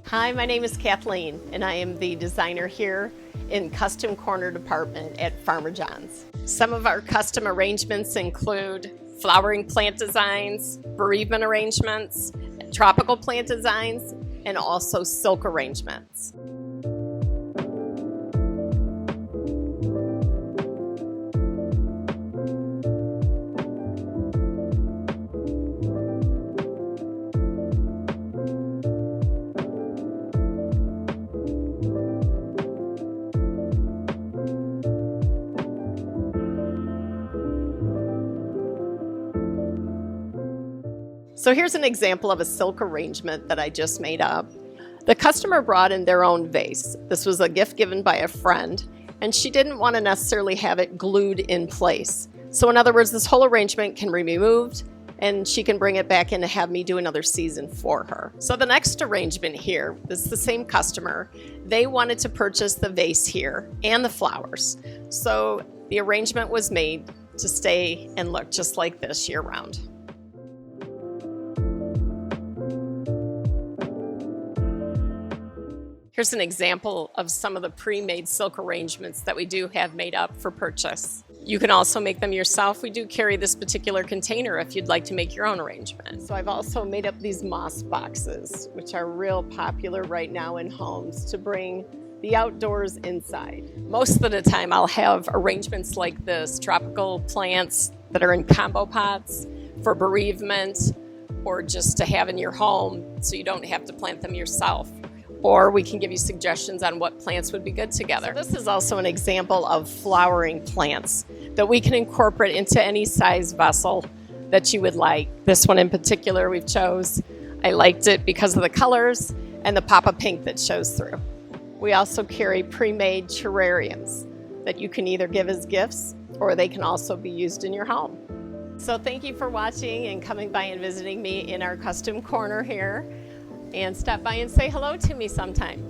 Hi, my name is Kathleen, and I am the designer here in Custom Corner Department at Farmer John's. Some of our custom arrangements include flowering plant designs, bereavement arrangements, tropical plant designs, and also silk arrangements. So here's an example of a silk arrangement that I just made up. The customer brought in their own vase. This was a gift given by a friend, and she didn't want to necessarily have it glued in place. So in other words, this whole arrangement can be removed and she can bring it back in to have me do another season for her. So the next arrangement here, this is the same customer. They wanted to purchase the vase here and the flowers. So the arrangement was made to stay and look just like this year round. Here's an example of some of the pre-made silk arrangements that we do have made up for purchase. You can also make them yourself. We do carry this particular container if you'd like to make your own arrangement. So I've also made up these moss boxes, which are real popular right now in homes to bring the outdoors inside. Most of the time I'll have arrangements like this, tropical plants that are in combo pots for bereavement or just to have in your home so you don't have to plant them yourself. Or we can give you suggestions on what plants would be good together. So this is also an example of flowering plants that we can incorporate into any size vessel that you would like. This one in particular we've chose. I liked it because of the colors and the pop of pink that shows through. We also carry pre-made terrariums that you can either give as gifts or they can also be used in your home. So thank you for watching and coming by and visiting me in our custom corner here. And stop by and say hello to me sometime.